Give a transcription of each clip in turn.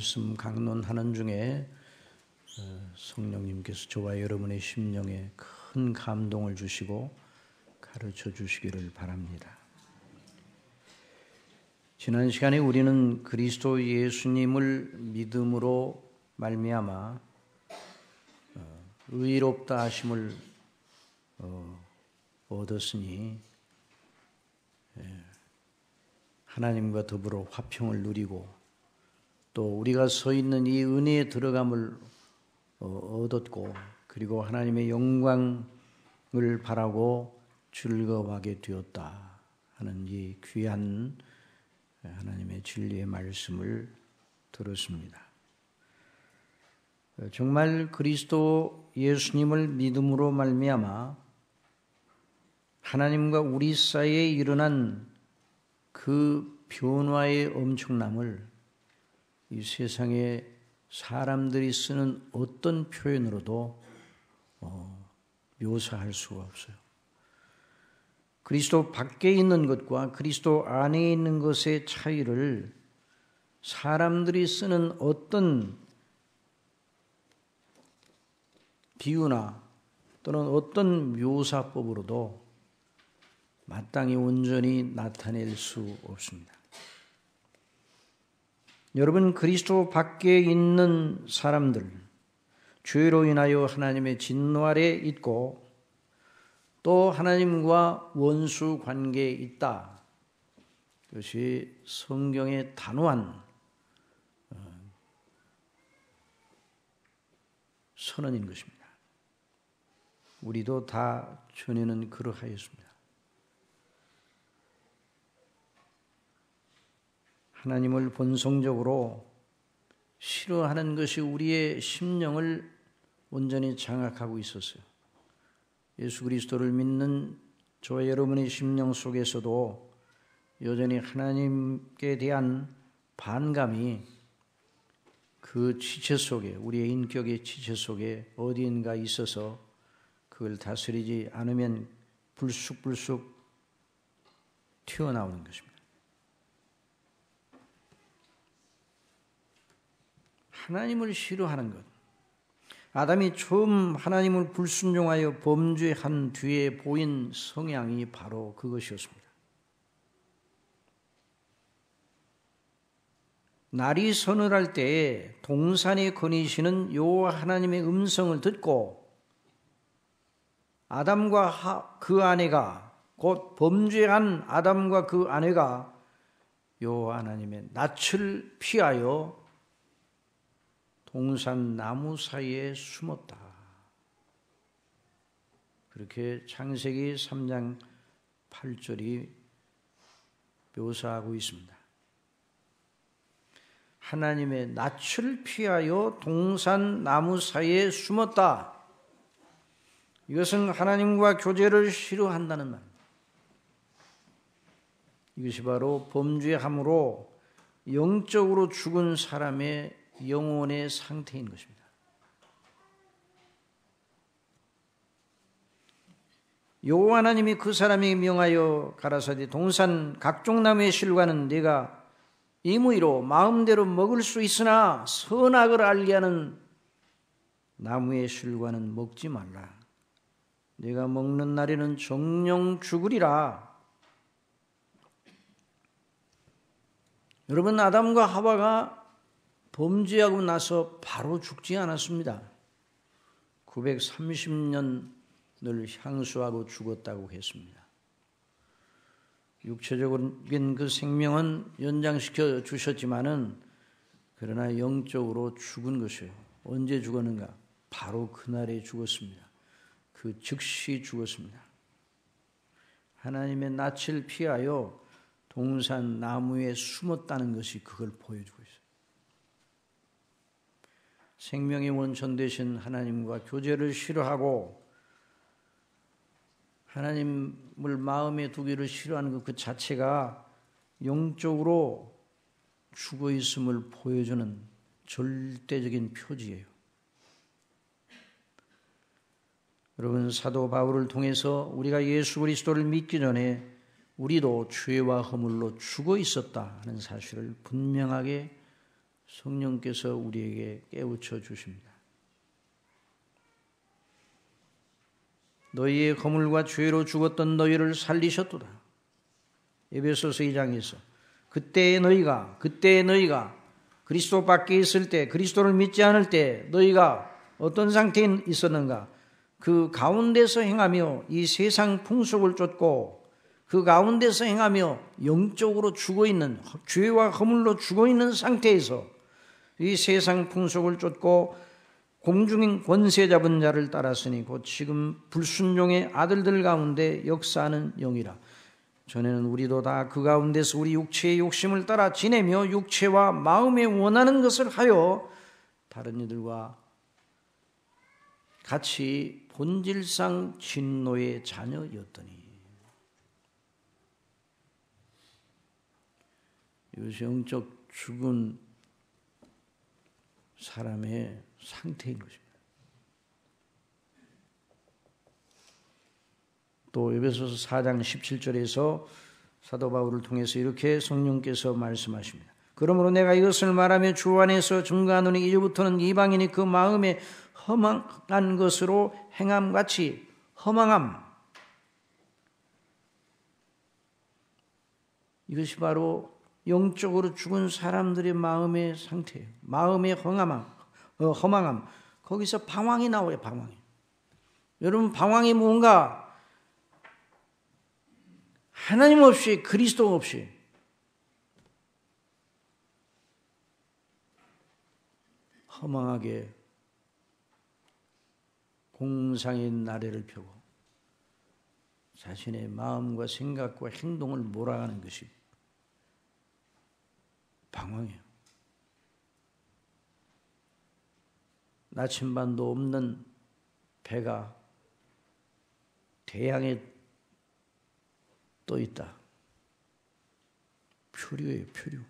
말씀 강론하는 중에 성령님께서 저와 여러분의 심령에 큰 감동을 주시고 가르쳐 주시기를 바랍니다. 지난 시간에 우리는 그리스도 예수님을 믿음으로 말미암아 의롭다 하심을 얻었으니 하나님과 더불어 화평을 누리고 또 우리가 서 있는 이 은혜에 들어감을 얻었고 그리고 하나님의 영광을 바라고 즐거워하게 되었다 하는 이 귀한 하나님의 진리의 말씀을 들었습니다. 정말 그리스도 예수님을 믿음으로 말미암아 하나님과 우리 사이에 일어난 그 변화의 엄청남을 이 세상에 사람들이 쓰는 어떤 표현으로도 묘사할 수가 없어요. 그리스도 밖에 있는 것과 그리스도 안에 있는 것의 차이를 사람들이 쓰는 어떤 비유나 또는 어떤 묘사법으로도 마땅히 온전히 나타낼 수 없습니다. 여러분, 그리스도 밖에 있는 사람들, 죄로 인하여 하나님의 진노 아래 있고 또 하나님과 원수 관계에 있다. 그것이 성경의 단호한 선언인 것입니다. 우리도 다 전에는 그러하였습니다. 하나님을 본성적으로 싫어하는 것이 우리의 심령을 온전히 장악하고 있었어요. 예수 그리스도를 믿는 저와 여러분의 심령 속에서도 여전히 하나님께 대한 반감이 그 지체 속에, 우리의 인격의 지체 속에 어디인가 있어서 그걸 다스리지 않으면 불쑥불쑥 튀어나오는 것입니다. 하나님을 싫어하는 것, 아담이 처음 하나님을 불순종하여 범죄한 뒤에 보인 성향이 바로 그것이었습니다. 날이 서늘할 때에 동산에 거니시는 여호와 하나님의 음성을 듣고 아담과 그 아내가 곧 범죄한 아담과 그 아내가 여호와 하나님의 낯을 피하여 동산 나무 사이에 숨었다. 그렇게 창세기 3장 8절이 묘사하고 있습니다. 하나님의 낯을 피하여 동산 나무 사이에 숨었다. 이것은 하나님과 교제를 싫어한다는 말. 이것이 바로 범죄함으로 영적으로 죽은 사람의 영혼의 상태인 것입니다. 여호와 하나님이 그 사람에게 명하여 가라사대 동산 각종 나무의 실과는 네가 임의로 마음대로 먹을 수 있으나 선악을 알게 하는 나무의 실과는 먹지 말라. 네가 먹는 날에는 정령 죽으리라. 여러분, 아담과 하와가 범죄하고 나서 바로 죽지 않았습니다. 930년을 향수하고 죽었다고 했습니다. 육체적인 그 생명은 연장시켜 주셨지만은 그러나 영적으로 죽은 것이에요. 언제 죽었는가? 바로 그날에 죽었습니다. 그 즉시 죽었습니다. 하나님의 낯을 피하여 동산 나무에 숨었다는 것이 그걸 보여주고 있어요. 생명의 원천 되신 하나님과 교제를 싫어하고 하나님을 마음에 두기를 싫어하는 그 자체가 영적으로 죽어 있음을 보여주는 절대적인 표지예요. 여러분, 사도 바울을 통해서 우리가 예수 그리스도를 믿기 전에 우리도 죄와 허물로 죽어 있었다 하는 사실을 분명하게 성령께서 우리에게 깨우쳐 주십니다. 너희의 허물과 죄로 죽었던 너희를 살리셨도다. 에베소서 2장에서 그때의 너희가 그리스도 밖에 있을 때, 그리스도를 믿지 않을 때 너희가 어떤 상태에 있었는가? 그 가운데서 행하며 이 세상 풍속을 쫓고 그 가운데서 행하며 영적으로 죽어있는, 죄와 허물로 죽어있는 상태에서 이 세상 풍속을 쫓고 공중인 권세 잡은 자를 따랐으니 곧 지금 불순종의 아들들 가운데 역사하는 영이라. 전에는 우리도 다 그 가운데서 우리 육체의 욕심을 따라 지내며 육체와 마음에 원하는 것을 하여 다른 이들과 같이 본질상 진노의 자녀였더니. 이것이 영적 죽은 사람의 상태인 것입니다. 또 에베소서 4장 17절에서 사도 바울을 통해서 이렇게 성령께서 말씀하십니다. 그러므로 내가 이것을 말하며 주 안에서 증거하노니 이제부터는 이방인이 그 마음에 허망한 것으로 행함같이 허망함. 이것이 바로 영적으로 죽은 사람들의 마음의 상태예요. 마음의 허망함. 거기서 방황이 나와요. 방황이. 여러분, 방황이 뭔가? 하나님 없이, 그리스도 없이 허망하게 공상의 나래를 펴고 자신의 마음과 생각과 행동을 몰아가는 것이 방황이에요. 나침반도 없는 배가 대양에 떠 있다. 표류예요, 표류.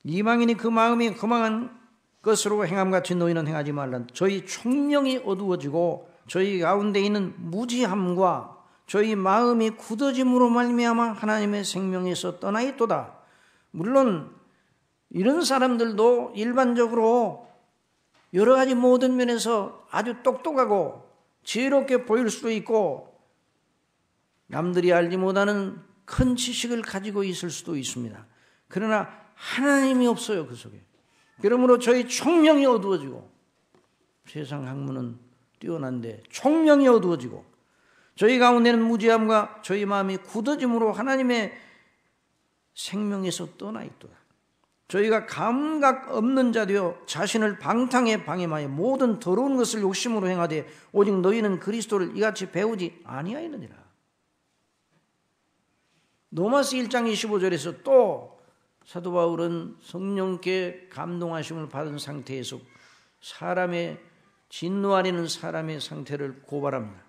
이방인이 그 마음이 허망한 것으로 행함같이 너희는 행하지 말라. 저희 총명이 어두워지고 저희 가운데 있는 무지함과 저희 마음이 굳어짐으로 말미암아 하나님의 생명에서 떠나 있도다. 물론 이런 사람들도 일반적으로 여러 가지 모든 면에서 아주 똑똑하고 지혜롭게 보일 수도 있고 남들이 알지 못하는 큰 지식을 가지고 있을 수도 있습니다. 그러나 하나님이 없어요, 그 속에. 그러므로 저희 총명이 어두워지고 세상 학문은 뛰어난데 총명이 어두워지고 저희 가운데는 무지함과 저희 마음이 굳어짐으로 하나님의 생명에서 떠나 있도다. 저희가 감각 없는 자되어 자신을 방탕에 방임하여 모든 더러운 것을 욕심으로 행하되 오직 너희는 그리스도를 이같이 배우지 아니하였느니라. 로마서 1장 25절에서 또 사도 바울은 성령께 감동하심을 받은 상태에서 사람의 진노하려는 사람의 상태를 고발합니다.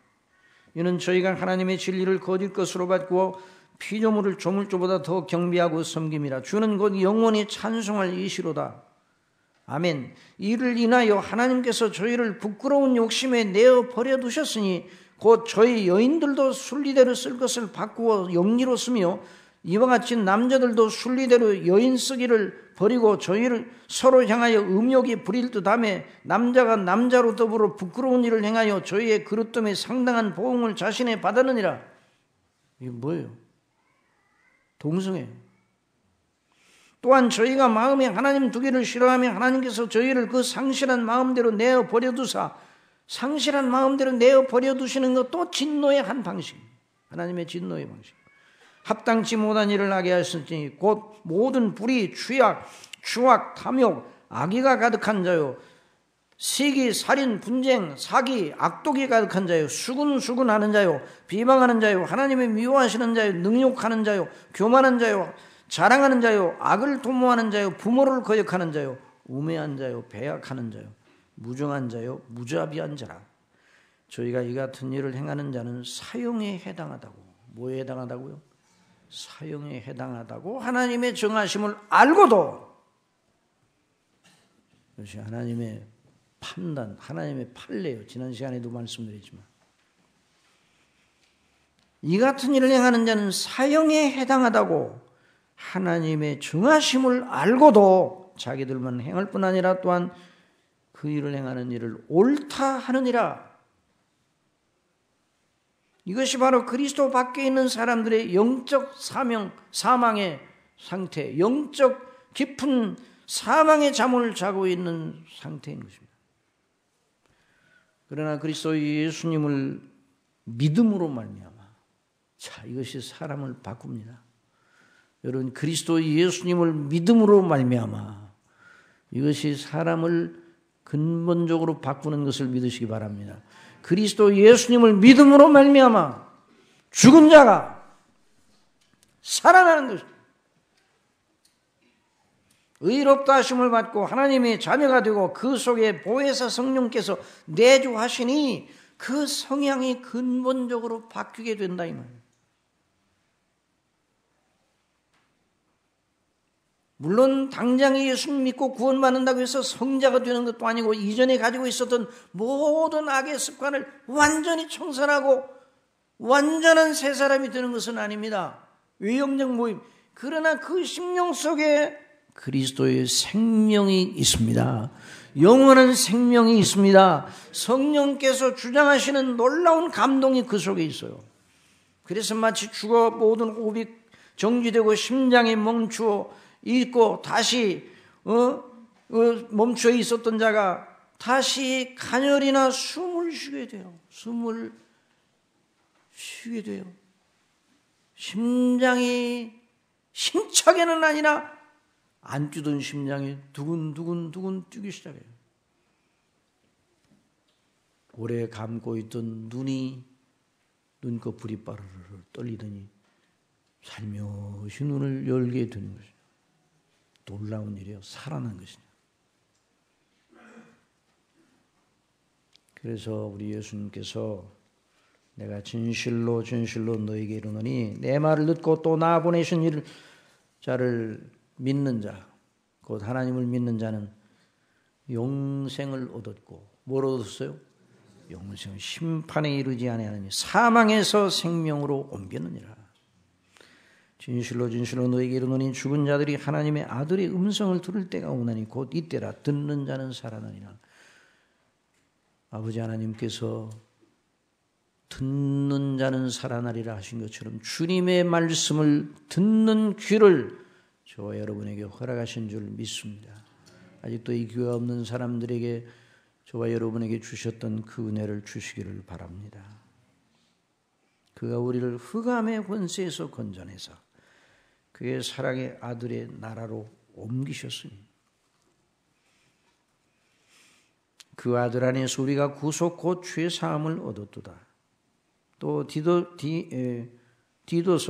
이는 저희가 하나님의 진리를 거짓 것으로 받고 피조물을 조물주보다 더 경배하고 섬김이라. 주는 곧 영원히 찬송할 이시로다. 아멘. 이를 인하여 하나님께서 저희를 부끄러운 욕심에 내어 버려두셨으니 곧 저희 여인들도 순리대로 쓸 것을 바꾸어 영리로 쓰며 이와 같이 남자들도 순리대로 여인 쓰기를 버리고 저희를 서로 향하여 음욕이 부릴 듯하며 남자가 남자로 더불어 부끄러운 일을 행하여 저희의 그릇됨에 상당한 보응을 자신에 받았느니라. 이게 뭐예요? 동성애예요. 또한 저희가 마음에 하나님 두기를 싫어하며 하나님께서 저희를 그 상실한 마음대로 내어 버려두사, 상실한 마음대로 내어 버려두시는 것도 진노의 한 방식, 하나님의 진노의 방식. 합당치 못한 일을 하게 하셨으니 곧 모든 불의, 취악, 추악, 탐욕, 악의가 가득한 자요, 시기, 살인, 분쟁, 사기, 악독이 가득한 자요, 수군수군하는 자요, 비방하는 자요, 하나님의 미워하시는 자요, 능욕하는 자요, 교만한 자요, 자랑하는 자요, 악을 도모하는 자요, 부모를 거역하는 자요, 우매한 자요, 배약하는 자요, 무정한 자요, 무자비한 자라. 저희가 이 같은 일을 행하는 자는 사형에 해당하다고. 뭐에 해당하다고요? 사형에 해당하다고 하나님의 정하심을 알고도, 그것이 하나님의 판단, 하나님의 판례예요. 지난 시간에도 말씀드렸지만 이 같은 일을 행하는 자는 사형에 해당하다고 하나님의 정하심을 알고도 자기들만 행할 뿐 아니라 또한 그 일을 행하는 일을 옳다 하느니라. 이것이 바로 그리스도 밖에 있는 사람들의 영적 사망의 상태, 영적 깊은 사망의 잠을 자고 있는 상태인 것입니다. 그러나 그리스도 예수님을 믿음으로 말미암아, 자, 이것이 사람을 바꿉니다. 여러분, 그리스도 예수님을 믿음으로 말미암아 이것이 사람을 근본적으로 바꾸는 것을 믿으시기 바랍니다. 그리스도 예수님을 믿음으로 말미암아 죽은 자가 살아나는 것입니다. 의롭다 하심을 받고 하나님의 자녀가 되고 그 속에 보혜사 성령께서 내주하시니 그 성향이 근본적으로 바뀌게 된다 이 말이에요. 물론 당장 예수님 믿고 구원받는다고 해서 성자가 되는 것도 아니고 이전에 가지고 있었던 모든 악의 습관을 완전히 청산하고 완전한 새 사람이 되는 것은 아닙니다. 외형적 모임. 그러나 그 심령 속에 그리스도의 생명이 있습니다. 영원한 생명이 있습니다. 성령께서 주장하시는 놀라운 감동이 그 속에 있어요. 그래서 마치 죽어 모든 호흡이 정지되고 심장이 멈추어 있고 다시 멈춰 있었던 자가 다시 간열이나 숨을 쉬게 돼요. 숨을 쉬게 돼요. 심장이 힘차게는 아니라 안 뛰던 심장이 두근두근 뛰기 시작해요. 오래 감고 있던 눈이 눈꺼풀이 빠르르 떨리더니 살며시 눈을 열게 되는 것이죠. 놀라운 일이에요. 살아난 것이죠. 그래서 우리 예수님께서 내가 진실로 너에게 이르노니 내 말을 듣고 또 나 보내신 자를 믿는 자, 곧 하나님을 믿는 자는 영생을 얻었고 뭘 얻었어요? 영생, 심판에 이르지 아니하느니 사망에서 생명으로 옮겼느니라. 진실로 너에게 이르노니 죽은 자들이 하나님의 아들의 음성을 들을 때가 오나니 곧 이때라. 듣는 자는 살아나니라. 아버지 하나님께서 듣는 자는 살아나리라 하신 것처럼 주님의 말씀을 듣는 귀를 저와 여러분에게 허락하신 줄 믿습니다. 아직도 이 교회 없는 사람들에게 저와 여러분에게 주셨던 그 은혜를 주시기를 바랍니다. 그가 우리를 흑암의 권세에서 건져내서 그의 사랑의 아들의 나라로 옮기셨으니 그 아들 안에서 우리가 구속 곧 죄 사함을 얻었도다. 또 디도서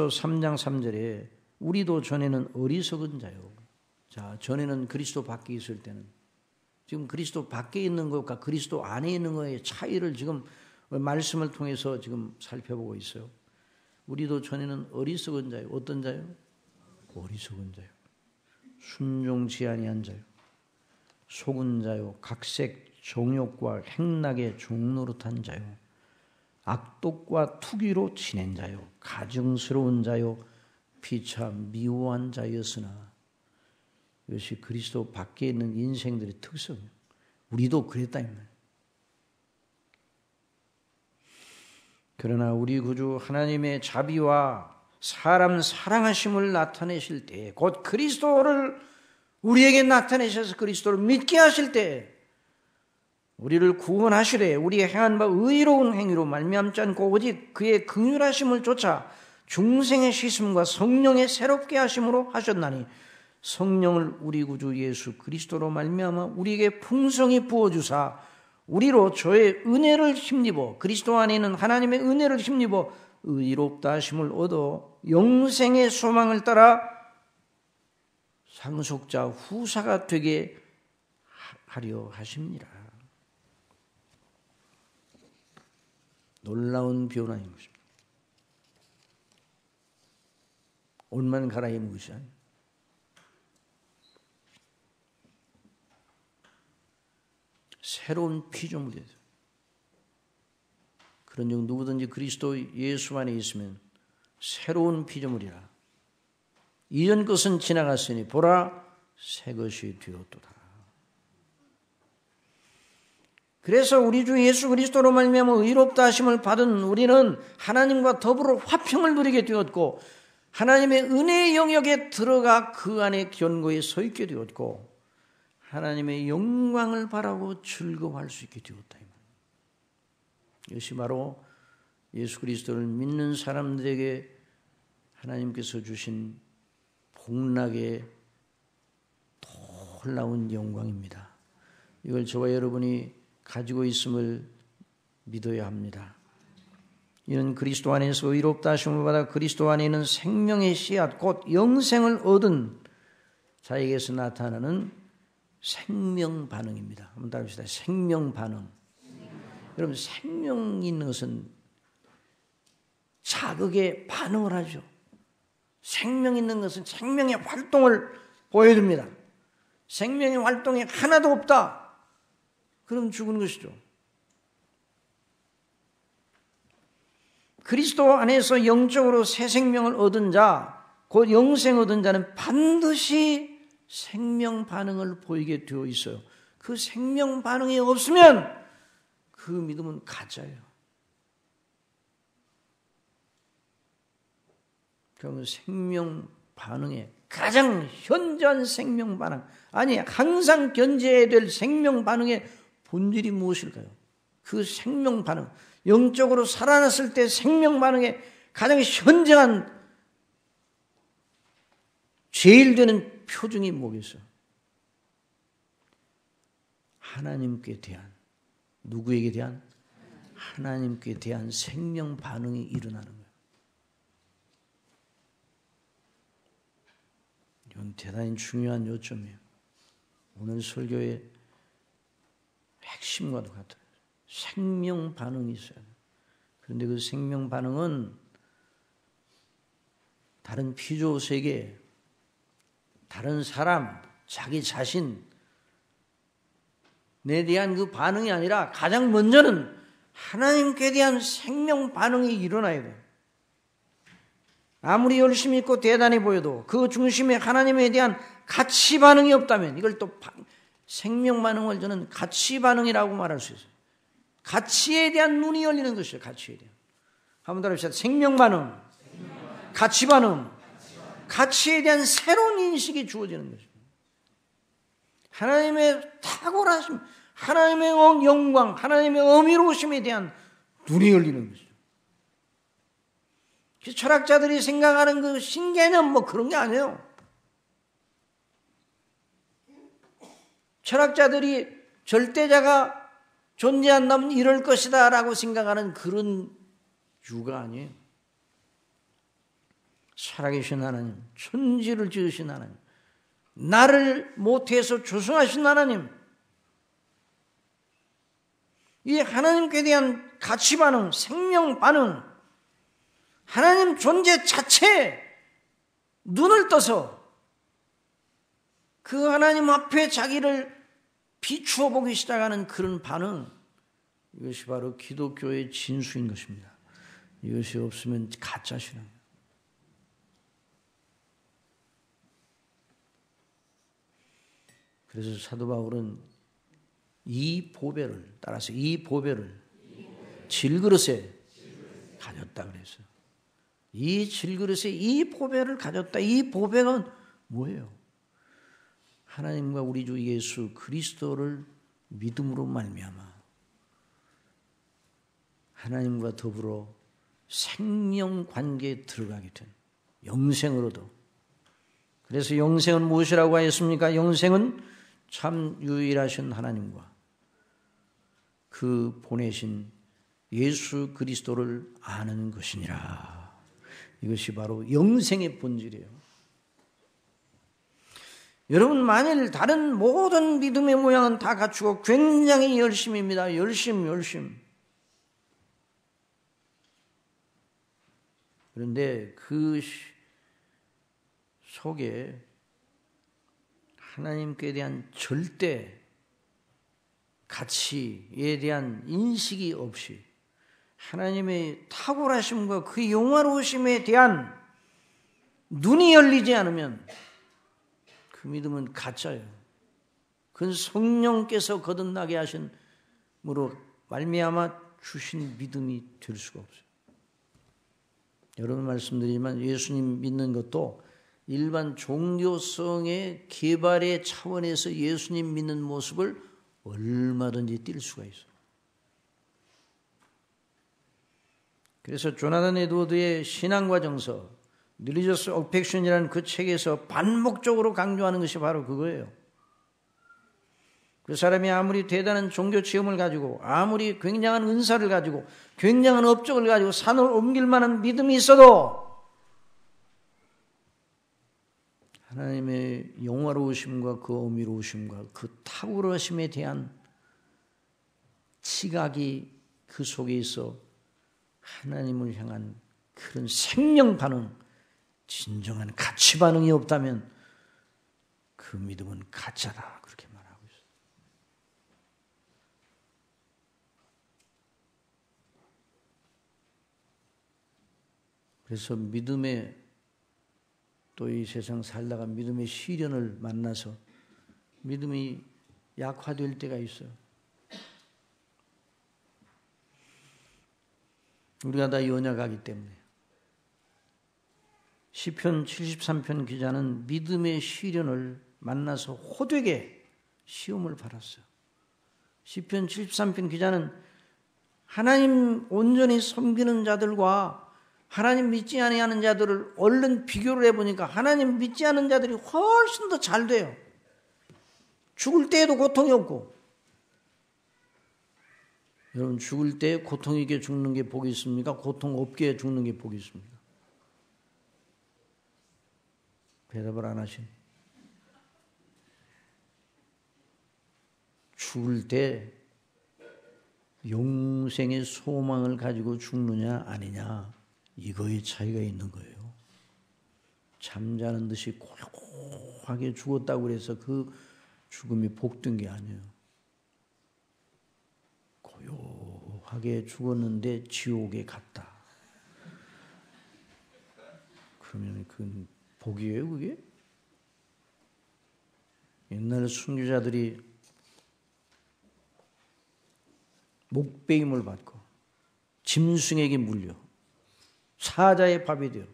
3장 3절에 우리도 전에는 어리석은 자요. 자, 전에는 그리스도 밖에 있을 때는 지금 그리스도 밖에 있는 것과 그리스도 안에 있는 것의 차이를 지금 말씀을 통해서 지금 살펴보고 있어요. 우리도 전에는 어리석은 자요. 어떤 자요? 어리석은 자요. 순종치 아니한 자요. 속은 자요. 각색 정욕과 행락에 종노릇한 자요. 악독과 투기로 지낸 자요. 가증스러운 자요. 피차 미워한 자였으나 이것이 그리스도 밖에 있는 인생들의 특성이에요. 우리도 그랬다 이 말이에요. 그러나 우리 구주 하나님의 자비와 사람 사랑하심을 나타내실 때, 곧 그리스도를 우리에게 나타내셔서 그리스도를 믿게 하실 때, 우리를 구원하시되 우리의 행한 바 의로운 행위로 말미암지 않고 오직 그의 긍휼하심을 쫓아 중생의 씻음과 성령의 새롭게 하심으로 하셨나니 성령을 우리 구주 예수 그리스도로 말미암아 우리에게 풍성히 부어주사 우리로 저의 은혜를 힘입어 그리스도 안에 있는 하나님의 은혜를 힘입어 의롭다 하심을 얻어 영생의 소망을 따라 상속자 후사가 되게 하려 하십니다. 놀라운 변화인 것입니다. 옷만 갈아입은 것이 아니에요. 새로운 피조물이 돼요. 그런 즉 누구든지 그리스도 예수 안에 있으면 새로운 피조물이라. 이전 것은 지나갔으니 보라 새 것이 되었도다. 그래서 우리 주 예수 그리스도로 말미암아 의롭다 하심을 받은 우리는 하나님과 더불어 화평을 누리게 되었고 하나님의 은혜의 영역에 들어가 그 안에 견고히 서 있게 되었고 하나님의 영광을 바라고 즐거워할 수 있게 되었다. 이것이 바로 예수 그리스도를 믿는 사람들에게 하나님께서 주신 복락의 놀라운 영광입니다. 이걸 저와 여러분이 가지고 있음을 믿어야 합니다. 이는 그리스도 안에서 의롭다 하심을 받아 그리스도 안에 있는 생명의 씨앗 곧 영생을 얻은 자에게서 나타나는 생명 반응입니다. 한번 따라합시다. 생명 반응. 여러분 생명이 있는 것은 자극에 반응을 하죠. 생명 있는 것은 생명의 활동을 보여줍니다. 생명의 활동이 하나도 없다. 그럼 죽은 것이죠. 그리스도 안에서 영적으로 새 생명을 얻은 자, 곧 영생 얻은 자는 반드시 생명 반응을 보이게 되어 있어요. 그 생명 반응이 없으면 그 믿음은 가짜예요. 그러면 생명 반응에 가장 현저한 생명 반응, 아니 항상 견제해야 될 생명 반응의 본질이 무엇일까요? 그 생명 반응, 영적으로 살아났을 때 생명 반응의 가장 현저한 제일 되는 표징이 뭐겠어요? 하나님께 대한, 누구에게 대한? 하나님께 대한 생명 반응이 일어나는 거예요. 이건 대단히 중요한 요점이에요. 오늘 설교의 핵심과도 같아요. 생명 반응이 있어야 돼요. 그런데 그 생명 반응은 다른 피조 세계, 다른 사람, 자기 자신에 대한 그 반응이 아니라 가장 먼저는 하나님께 대한 생명 반응이 일어나야 돼요. 아무리 열심히 있고 대단해 보여도 그 중심에 하나님에 대한 가치 반응이 없다면 이걸 또 생명 반응을 저는 가치 반응이라고 말할 수 있어요. 가치에 대한 눈이 열리는 것이에요. 가치에 대한. 한번 더 합시다. 생명 반응, 가치 반응, 가치에 대한 새로운 인식이 주어지는 것입니다. 하나님의 탁월하심, 하나님의 영광, 하나님의 어미로우심에 대한 눈이 열리는 것이죠. 철학자들이 생각하는 그 신개념 뭐 그런 게 아니에요. 철학자들이 절대자가 존재한다면 이럴 것이다 라고 생각하는 그런 유가 아니에요. 살아계신 하나님, 천지를 지으신 하나님, 나를 모태에서 조성하신 하나님, 이 하나님께 대한 가치 반응, 생명 반응, 하나님 존재 자체에 눈을 떠서 그 하나님 앞에 자기를 비추어 보기 시작하는 그런 반응, 이것이 바로 기독교의 진수인 것입니다. 이것이 없으면 가짜 신앙이에요. 그래서 사도 바울은 이 보배를 따라서 이 보배를 질그릇에 가졌다 그랬어요. 이 질그릇에 이 보배를 가졌다. 이 보배가 뭐예요? 하나님과 우리 주 예수 그리스도를 믿음으로 말미암아 하나님과 더불어 생명 관계에 들어가게 된 영생으로도. 그래서 영생은 무엇이라고 하였습니까? 영생은 참 유일하신 하나님과 그 보내신 예수 그리스도를 아는 것이니라. 이것이 바로 영생의 본질이에요. 여러분 만일 다른 모든 믿음의 모양은 다 갖추고 굉장히 열심입니다. 열심. 그런데 그 속에 하나님께 대한 절대 가치에 대한 인식이 없이 하나님의 탁월하심과 그 영화로우심에 대한 눈이 열리지 않으면 그 믿음은 가짜예요. 그건 성령께서 거듭나게 하심으로 말미암아 주신 믿음이 될 수가 없어요. 여러분 말씀드리지만 예수님 믿는 것도 일반 종교성의 개발의 차원에서 예수님 믿는 모습을 얼마든지 띌 수가 있어요. 그래서 조나단 에드워드의 신앙과 정서, Religious Affection이라는 그 책에서 반복적으로 강조하는 것이 바로 그거예요. 그 사람이 아무리 대단한 종교 체험을 가지고 아무리 굉장한 은사를 가지고 굉장한 업적을 가지고 산을 옮길 만한 믿음이 있어도 하나님의 영화로우심과 그 어미로우심과 그 탁월하심에 대한 지각이 그 속에 있어 하나님을 향한 그런 생명 반응, 진정한 가치 반응이 없다면 그 믿음은 가짜다, 그렇게 말하고 있어요. 그래서 믿음의 또 이 세상 살다가 믿음의 시련을 만나서 믿음이 약화될 때가 있어요. 우리가 다 연약하기 때문에. 시편 73편 기자는 믿음의 시련을 만나서 호되게 시험을 받았어요. 시편 73편 기자는 하나님 온전히 섬기는 자들과 하나님 믿지 아니하는 자들을 얼른 비교를 해보니까 하나님 믿지 않는 자들이 훨씬 더 잘 돼요. 죽을 때에도 고통이 없고. 여러분 죽을 때 고통 있게 죽는 게 복이 있습니까? 고통 없게 죽는 게 복이 있습니까? 대답을 안 하신. 죽을 때 영생의 소망을 가지고 죽느냐 아니냐 이거의 차이가 있는 거예요. 잠자는 듯이 고요하게 죽었다고 해서 그 죽음이 복된 게 아니에요. 고요하게 죽었는데 지옥에 갔다. 그러면 그건 복이에요, 그게? 옛날 순교자들이 목배임을 받고 짐승에게 물려 사자의 밥이 되어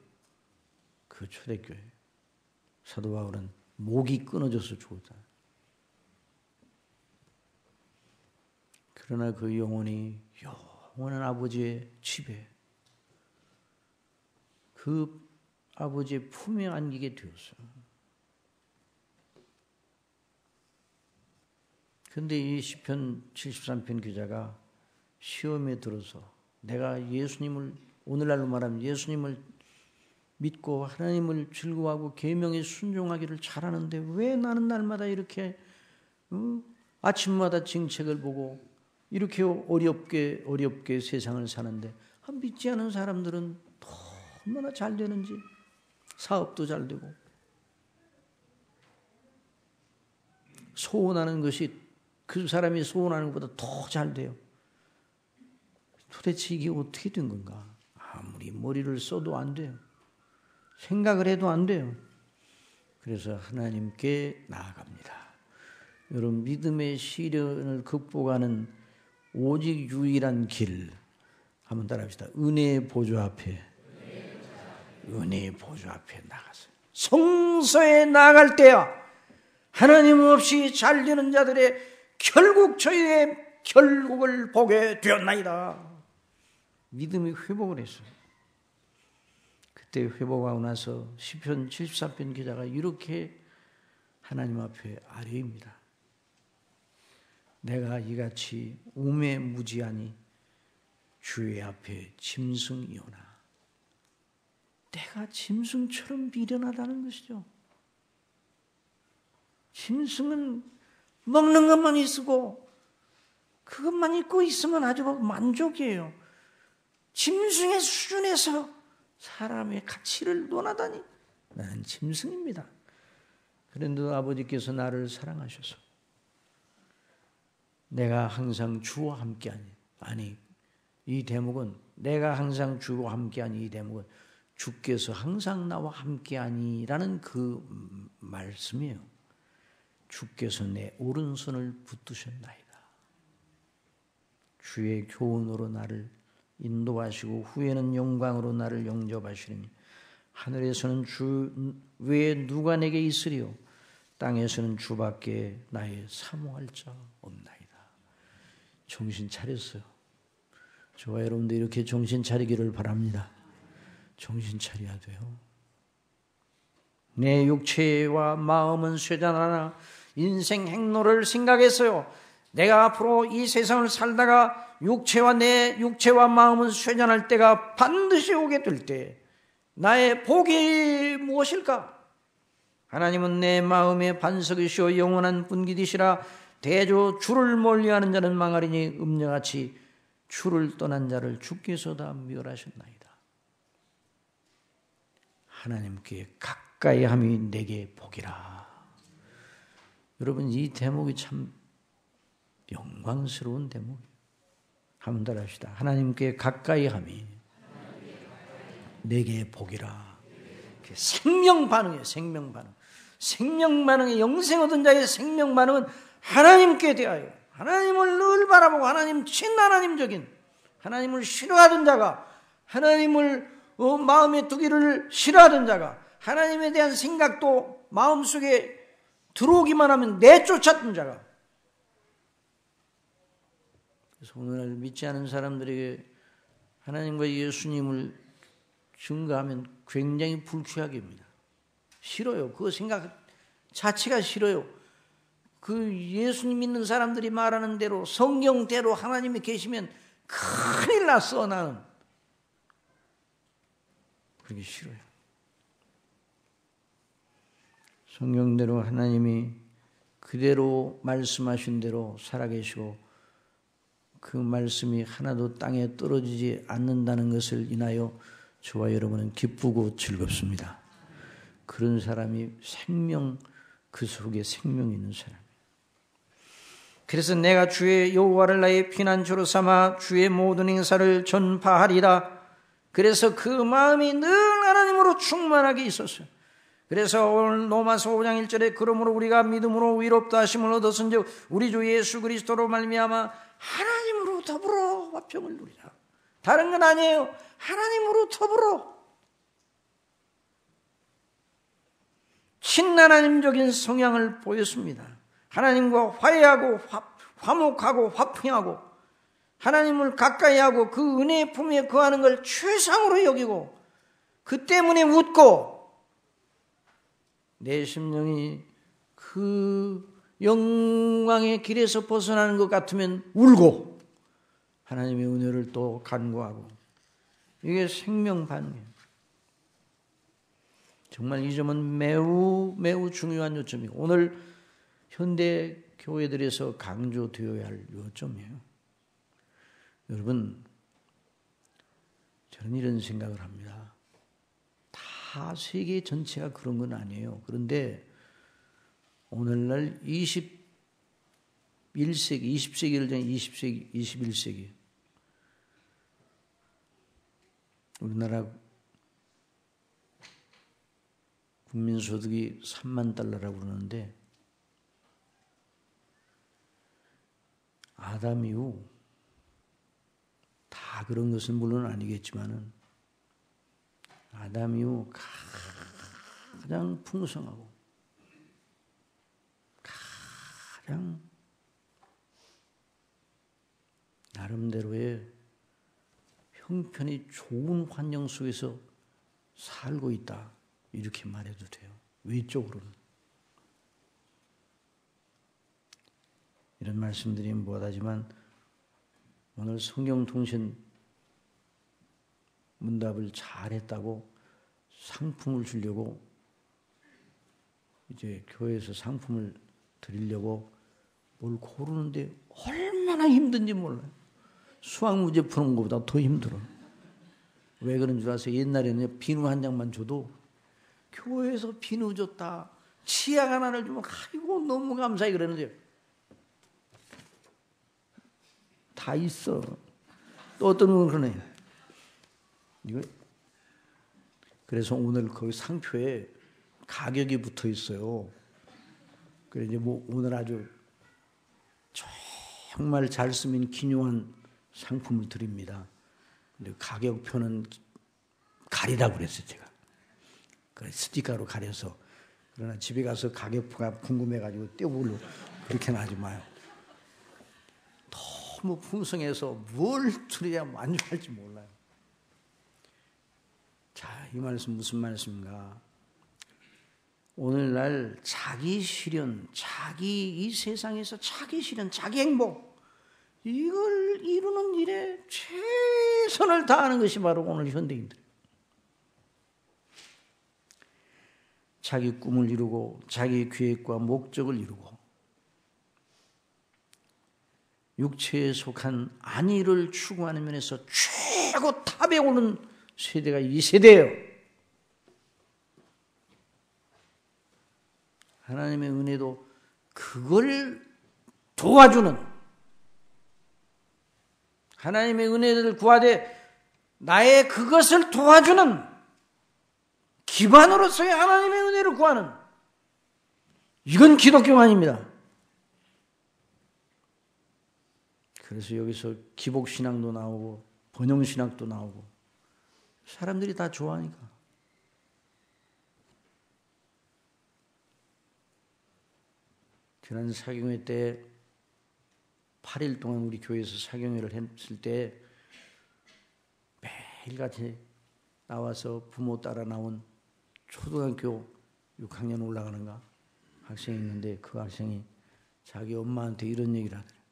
그 초대교회 사도 바울은 목이 끊어져서 죽었다. 그러나 그 영혼이 영원한 아버지의 집에 그 아버지의 품에 안기게 되었어요. 그런데 이 시편 73편 기자가 시험에 들어서 내가 예수님을 오늘날로 말하면 예수님을 믿고 하나님을 즐거워하고 계명에 순종하기를 잘하는데 왜 나는 날마다 이렇게 아침마다 징책을 보고 이렇게 어렵게 세상을 사는데 믿지 않은 사람들은 얼마나 잘 되는지 사업도 잘 되고 소원하는 것이 그 사람이 소원하는 것보다 더 잘 돼요. 도대체 이게 어떻게 된 건가? 아무리 머리를 써도 안 돼요. 생각을 해도 안 돼요. 그래서 하나님께 나아갑니다. 여러분 믿음의 시련을 극복하는 오직 유일한 길 한번 따라합시다. 은혜의 보좌 앞에 은혜의 보좌 앞에 나가서 성소에 나갈 때야 하나님 없이 잘 되는 자들의 결국 저희의 결국을 보게 되었나이다. 믿음이 회복을 했어요. 그때 회복하고 나서 시편 74편 기자가 이렇게 하나님 앞에 아뢰입니다. 내가 이같이 우매무지하니 주의 앞에 짐승이오나. 내가 짐승처럼 미련하다는 것이죠. 짐승은 먹는 것만 있고 그것만 있고 있으면 아주 만족이에요. 짐승의 수준에서 사람의 가치를 논하다니 나는 짐승입니다. 그런데도 아버지께서 나를 사랑하셔서 내가 항상 주와 함께하니 아니 이 대목은 내가 항상 주와 함께하니 이 대목은 주께서 항상 나와 함께하니라는 그 말씀이에요. 주께서 내 오른손을 붙드셨나이다. 주의 교훈으로 나를 인도하시고 후에는 영광으로 나를 영접하시리니 하늘에서는 주 외에 누가 내게 있으리요 땅에서는 주밖에 나의 사모할 자 없나이다. 정신 차렸어요. 저와 여러분도 이렇게 정신 차리기를 바랍니다. 정신 차려야 돼요. 내 육체와 마음은 쇠잔하나 인생 행로를 생각했어요. 내가 앞으로 이 세상을 살다가 내 육체와 마음은 쇠잔할 때가 반드시 오게 될 때 나의 복이 무엇일까? 하나님은 내 마음의 반석이시오 영원한 분기디시라. 대저 주를 멀리하는 자는 망하리니 음녀같이 주를 떠난 자를 주께서 다 멸하셨나이다. 하나님께 가까이 함이 내게 복이라. 여러분, 이 대목이 참 영광스러운 대목이에요. 한번 따라 합시다. 하나님께 가까이 함이 내게 복이라. 생명 반응이에요. 생명 반응. 생명 반응의 영생 얻은 자의 생명 반응은 하나님께 대하여 하나님을 늘 바라보고 하나님 친하나님적인 하나님을 싫어하던 자가 하나님을 마음에 두기를 싫어하던 자가 하나님에 대한 생각도 마음속에 들어오기만 하면 내쫓았던 자가. 그래서 오늘날 믿지 않은 사람들에게 하나님과 예수님을 증거하면 굉장히 불쾌하게 합니다. 싫어요. 그 생각 자체가 싫어요. 그 예수님 믿는 사람들이 말하는 대로 성경대로 하나님이 계시면 큰일 났어 나는. 그러기 싫어요. 성경대로 하나님이 그대로 말씀하신 대로 살아계시고 그 말씀이 하나도 땅에 떨어지지 않는다는 것을 인하여 저와 여러분은 기쁘고 즐겁습니다. 그런 사람이 생명, 그 속에 생명이 있는 사람. 그래서 내가 주의 여호와를 나의 피난처로 삼아 주의 모든 행사를 전파하리라. 그래서 그 마음이 늘 하나님으로 충만하게 있었어요. 그래서 오늘 로마서 5장 1절에 그러므로 우리가 믿음으로 위롭다 하심을 얻었은즉 우리 주 예수 그리스도로 말미암아 하나님으로 더불어 화평을 누리라. 다른 건 아니에요. 하나님으로 더불어 친하나님적인 성향을 보였습니다. 하나님과 화해하고 화목하고 화평하고 하나님을 가까이하고 그 은혜의 품에 거하는 걸 최상으로 여기고 그 때문에 웃고 내 심령이 그 영광의 길에서 벗어나는 것 같으면 울고 하나님의 은혜를 또 간구하고 이게 생명 반응이에요. 정말 이 점은 매우 매우 중요한 요점이고 오늘 현대 교회들에서 강조되어야 할 요점이에요. 여러분, 저는 이런 생각을 합니다. 다 세계 전체가 그런 건 아니에요. 그런데 오늘날 21세기, 20세기를 전에 20세기, 21세기 우리나라 국민소득이 3만 달러라고 그러는데 아담 이후 다 그런 것은 물론 아니겠지만은 아담 이후 가장 풍성하고 가장 나름대로의 형편이 좋은 환경 속에서 살고 있다. 이렇게 말해도 돼요. 외적으로는. 이런 말씀드리면 못하지만 오늘 성경통신 문답을 잘했다고 상품을 주려고 이제 교회에서 상품을 드리려고 뭘 고르는데 얼마나 힘든지 몰라요. 수학 문제 푸는 것보다 더 힘들어. 왜 그런 줄 아세요? 옛날에는 비누 한 장만 줘도 교회에서 비누 줬다. 치약 하나를 주면 아이고 너무 감사해 그러는데 다 있어. 또 어떤 건 그러네. 이거 그래서 오늘 거기 상표에 가격이 붙어 있어요. 그래서 이제 뭐 오늘 아주 정말 잘 쓰면 기묘한 상품을 드립니다. 근데 가격표는 가리라고 그랬어요, 제가. 그래서 스티커로 가려서. 그러나 집에 가서 가격표가 궁금해가지고 떼어보려고 그렇게는 하지 마요. 너무 풍성해서 뭘 드려야 만족할지 몰라요. 자, 이 말씀 무슨 말씀인가? 오늘날 자기 실현, 자기 이 세상에서 자기 실현, 자기 행복, 이걸 이루는 일에 최선을 다하는 것이 바로 오늘 현대인들. 자기 꿈을 이루고 자기 계획과 목적을 이루고 육체에 속한 안위를 추구하는 면에서 최고 탑에 오른 세대가 이 세대예요. 하나님의 은혜도 그걸 도와주는, 하나님의 은혜를 구하되 나의 그것을 도와주는 기반으로서의 하나님의 은혜를 구하는, 이건 기독교가 아닙니다. 그래서 여기서 기복신앙도 나오고 번영신학도 나오고 사람들이 다 좋아하니까. 지난 사경회 때 8일 동안 우리 교회에서 사경회를 했을 때 매일같이 나와서 부모 따라 나온 초등학교 6학년 올라가는가 학생이 있는데 그 학생이 자기 엄마한테 이런 얘기를 하더래요.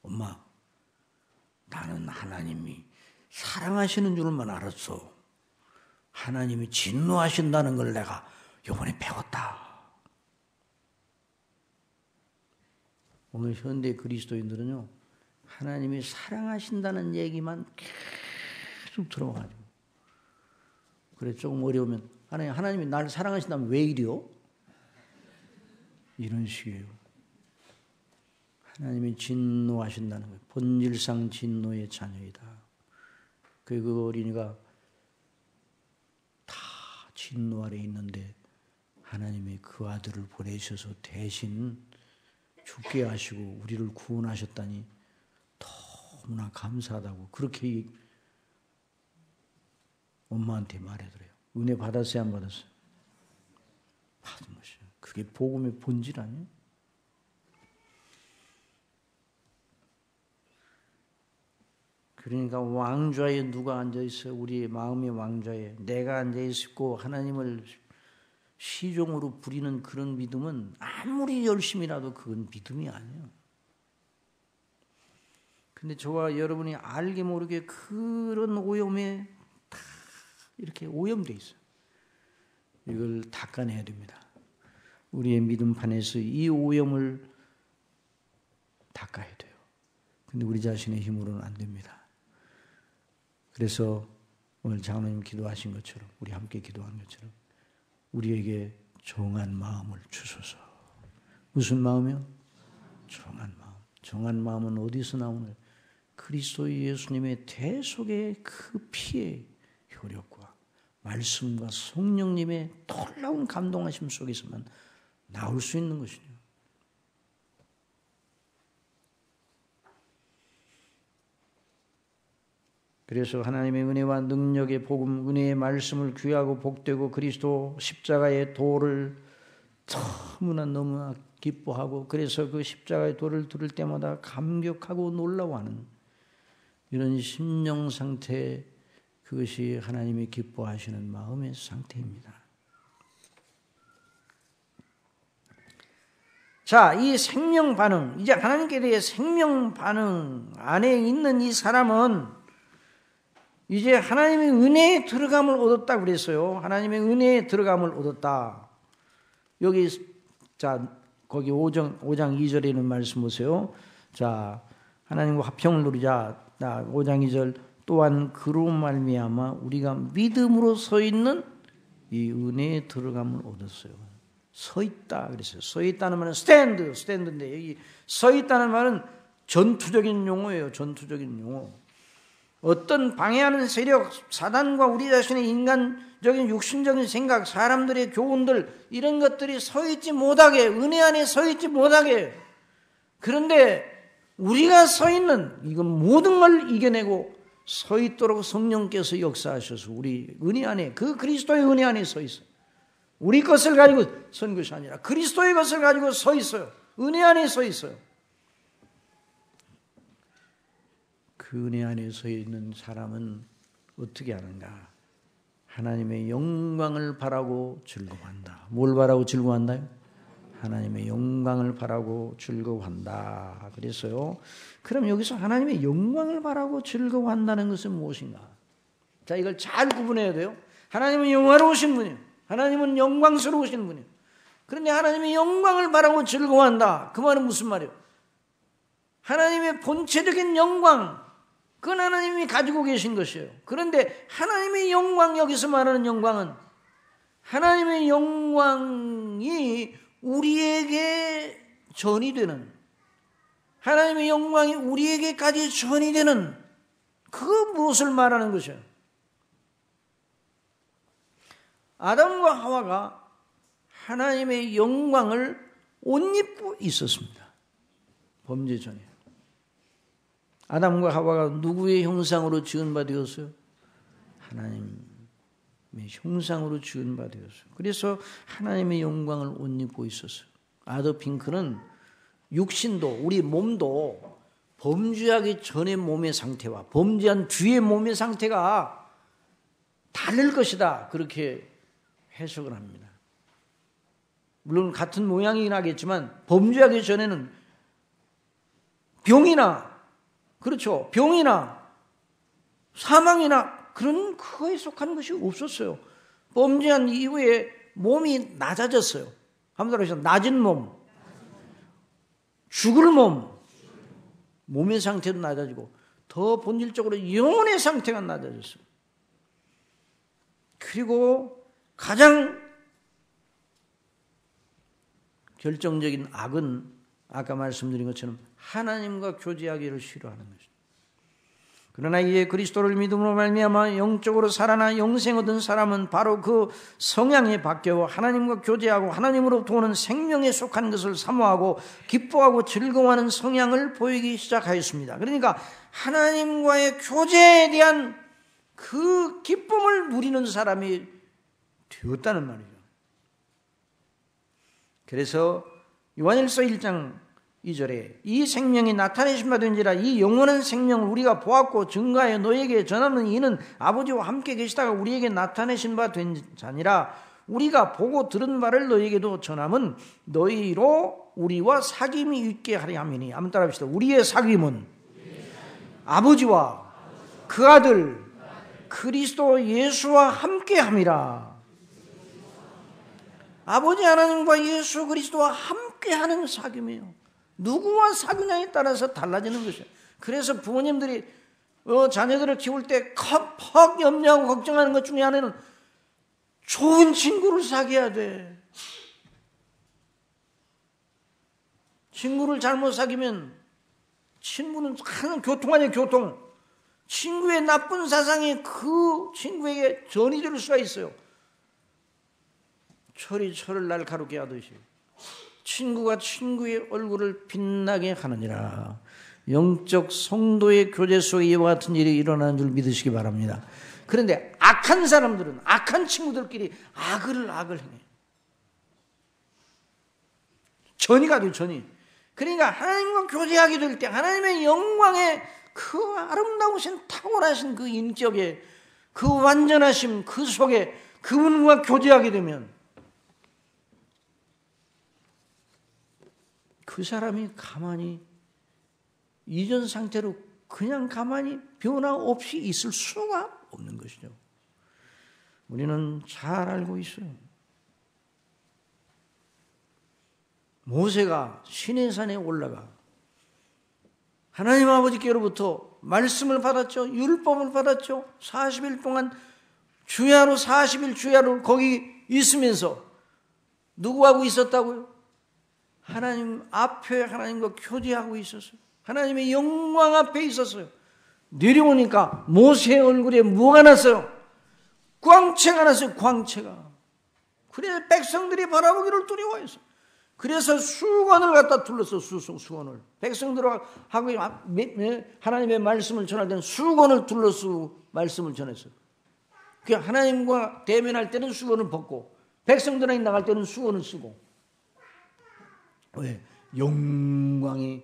엄마, 나는 하나님이 사랑하시는 줄만 알았어. 하나님이 진노하신다는 걸 내가 이번에 배웠다. 오늘 현대 그리스도인들은요, 하나님이 사랑하신다는 얘기만 계속 들어가지고, 그래 조금 어려우면 하나님이 나를 사랑하신다면 왜 이래요? 이런 식이에요. 하나님이 진노하신다는 거예요. 본질상 진노의 자녀이다. 그 어린이가 다 진노 아래 있는데 하나님이 그 아들을 보내셔서 대신 죽게 하시고 우리를 구원하셨다니 너무나 감사하다고 그렇게 엄마한테 말하더래요. 은혜 받았어요, 안 받았어요? 받은 것이에요. 그게 복음의 본질 아니에요? 그러니까 왕좌에 누가 앉아있어요? 우리의 마음의 왕좌에 내가 앉아있고 하나님을 시종으로 부리는 그런 믿음은 아무리 열심이라도 그건 믿음이 아니에요. 근데 저와 여러분이 알게 모르게 그런 오염에 다 이렇게 오염돼 있어요. 이걸 닦아내야 됩니다. 우리의 믿음판에서 이 오염을 닦아야 돼요. 근데 우리 자신의 힘으로는 안 됩니다. 그래서 오늘 장로님 기도하신 것처럼 우리 함께 기도한 것처럼 우리에게 정한 마음을 주소서. 무슨 마음이요? 정한 마음. 정한 마음은 어디서 나오는? 그리스도 예수님의 대속의 그 피의 효력과 말씀과 성령님의 놀라운 감동하심 속에서만 나올 수 있는 것이죠. 그래서 하나님의 은혜와 능력의 복음, 은혜의 말씀을 귀하고 복되고 그리스도 십자가의 도를 너무나 기뻐하고 그래서 그 십자가의 도를 들을 때마다 감격하고 놀라워하는 이런 심령 상태, 그것이 하나님이 기뻐하시는 마음의 상태입니다. 자, 이 생명 반응, 이제 하나님께 대해 생명 반응 안에 있는 이 사람은 이제 하나님의 은혜에 들어감을 얻었다 그랬어요. 하나님의 은혜에 들어감을 얻었다. 여기 자 거기 5장 2절에 있는 말씀 보세요. 자, 하나님과 화평을 누리자. 5장 2절 또한 그로 말미암아 우리가 믿음으로 서 있는 이 은혜에 들어감을 얻었어요. 서 있다 그랬어요. 서 있다는 말은 스탠드인데 여기 서 있다는 말은 전투적인 용어예요. 전투적인 용어. 어떤 방해하는 세력, 사단과 우리 자신의 인간적인 육신적인 생각, 사람들의 교훈들 이런 것들이 서 있지 못하게, 은혜 안에 서 있지 못하게. 그런데 우리가 서 있는 이건 모든 걸 이겨내고 서 있도록 성령께서 역사하셔서 우리 은혜 안에, 그 그리스도의 은혜 안에 서 있어요. 우리 것을 가지고 선 것이 아니라 그리스도의 것을 가지고 서 있어요. 은혜 안에 서 있어요. 그 은혜 안에 서 있는 사람은 어떻게 하는가? 하나님의 영광을 바라고 즐거워한다. 뭘 바라고 즐거워한다요? 하나님의 영광을 바라고 즐거워한다. 그래서요. 그럼 여기서 하나님의 영광을 바라고 즐거워한다는 것은 무엇인가? 자, 이걸 잘 구분해야 돼요. 하나님은 영화로우신 분이에요. 하나님은 영광스러우신 분이에요. 그런데 하나님의 영광을 바라고 즐거워한다. 그 말은 무슨 말이에요? 하나님의 본체적인 영광, 그건 하나님이 가지고 계신 것이에요. 그런데 하나님의 영광, 여기서 말하는 영광은 하나님의 영광이 우리에게 전이 되는, 하나님의 영광이 우리에게까지 전이 되는 그 무엇을 말하는 것이에요? 아담과 하와가 하나님의 영광을 옷 입고 있었습니다. 범죄 전에. 아담과 하와가 누구의 형상으로 지은 바 되었어요? 하나님의 형상으로 지은 바 되었어요. 그래서 하나님의 영광을 옷 입고 있었어요. 아더 핑크는 육신도, 우리 몸도 범죄하기 전의 몸의 상태와 범죄한 뒤의 몸의 상태가 다를 것이다. 그렇게 해석을 합니다. 물론 같은 모양이긴 하겠지만 범죄하기 전에는 병이나, 그렇죠, 병이나 사망이나 그런 그거에 속한 것이 없었어요. 범죄한 이후에 몸이 낮아졌어요. 한번 들어보세요. 낮은 몸, 죽을 몸, 몸의 상태도 낮아지고 더 본질적으로 영혼의 상태가 낮아졌어요. 그리고 가장 결정적인 악은 아까 말씀드린 것처럼 하나님과 교제하기를 싫어하는 것입니다. 그러나 이제 그리스도를 믿음으로 말미암아 영적으로 살아나 영생 얻은 사람은 바로 그 성향이 바뀌어 하나님과 교제하고 하나님으로부터 오는 생명에 속한 것을 사모하고 기뻐하고 즐거워하는 성향을 보이기 시작하였습니다. 그러니까 하나님과의 교제에 대한 그 기쁨을 누리는 사람이 되었다는 말이죠. 그래서 요한일서 1장 2절에 이 생명이 나타내신 바 된지라 이 영원한 생명을 우리가 보았고 증거하여 너에게 전하는 이는 아버지와 함께 계시다가 우리에게 나타내신 바 된 자니라. 우리가 보고 들은 바를 너에게도 전함은 너희로 우리와 사귐이 있게 하려 함이니. 한번 따라합시다. 우리의 사귐은 아버지와 그 아들 그리스도 예수와 함께 함이라. 아버지 하나님과 예수 그리스도와 함께하는 사귐이에요. 누구와 사귀냐에 따라서 달라지는 것이에요. 그래서 부모님들이 자녀들을 키울 때 퍽 염려하고 걱정하는 것 중에 하나는 좋은 친구를 사귀어야 돼. 친구를 잘못 사귀면 친구는 하는 교통 아니에요, 교통. 친구의 나쁜 사상이 그 친구에게 전이 될 수가 있어요. 철이 철을 날카롭게 하듯이 친구가 친구의 얼굴을 빛나게 하느니라. 영적 성도의 교제 속에 이와 같은 일이 일어나는 줄 믿으시기 바랍니다. 그런데 악한 사람들은 악한 친구들끼리 악을 행해요. 전이가 돼요, 전이. 그러니까 하나님과 교제하게 될 때 하나님의 영광의 그 아름다우신 탁월하신 그 인격에 그 완전하심 그 속에 그분과 교제하게 되면 그 사람이 가만히 이전 상태로 그냥 가만히 변화 없이 있을 수가 없는 것이죠. 우리는 잘 알고 있어요. 모세가 시내산에 올라가 하나님 아버지께로부터 말씀을 받았죠. 율법을 받았죠. 40일 동안 주야로 40일 주야로 거기 있으면서 누구하고 있었다고요? 하나님 앞에 하나님과 교제하고 있었어요. 하나님의 영광 앞에 있었어요. 내려오니까 모세의 얼굴에 뭐가 났어요? 광채가 났어요. 광채가. 그래 백성들이 바라보기를 두려워했어요. 그래서 수건을 갖다 둘렀어. 수건을. 백성들하고 하나님의 말씀을 전할 때는 수건을 둘러서 말씀을 전했어요. 그 하나님과 대면할 때는 수건을 벗고 백성들에게 나갈 때는 수건을 쓰고. 왜? 영광이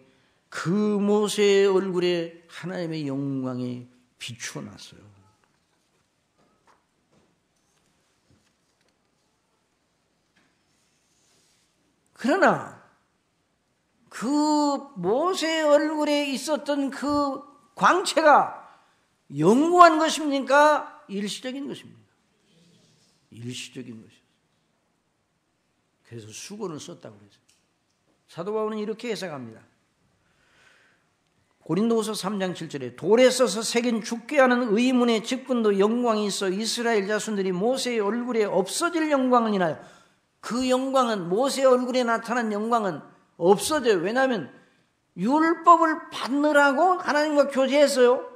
그 모세의 얼굴에 하나님의 영광이 비추어놨어요. 그러나 그 모세의 얼굴에 있었던 그 광채가 영구한 것입니까? 일시적인 것입니까? 일시적인 것이었어요. 그래서 수건을 썼다고 그랬어요. 사도 바울은 이렇게 해석합니다. 고린도후서 3장 7절에 돌에 써서 새긴 죽게 하는 의문의 직분도 영광이 있어 이스라엘 자손들이 모세의 얼굴에 없어질 영광을 인하여, 그 영광은, 모세의 얼굴에 나타난 영광은 없어져요. 왜냐하면 율법을 받느라고 하나님과 교제했어요.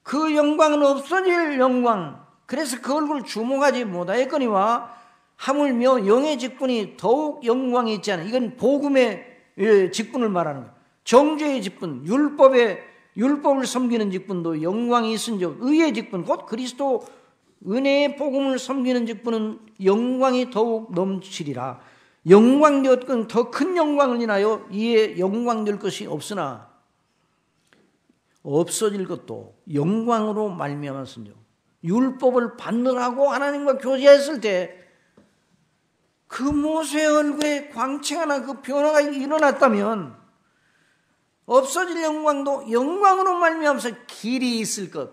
그 영광은 없어질 영광. 그래서 그 얼굴을 주목하지 못하였거니와 하물며 영의 직분이 더욱 영광이 있지 않아. 이건 복음의 직분을 말하는 거예요. 정죄의 직분, 율법을 섬기는 직분도 영광이 있은즉 의의 직분, 곧 그리스도 은혜의 복음을 섬기는 직분은 영광이 더욱 넘치리라. 영광되었건 더 큰 영광을 인하여 이에 영광될 것이 없으나 없어질 것도 영광으로 말미암았으며, 율법을 받느라고 하나님과 교제했을 때 그 모세의 얼굴에 광채가 나 그 변화가 일어났다면 없어질 영광도 영광으로 말미암아서 길이 있을 것,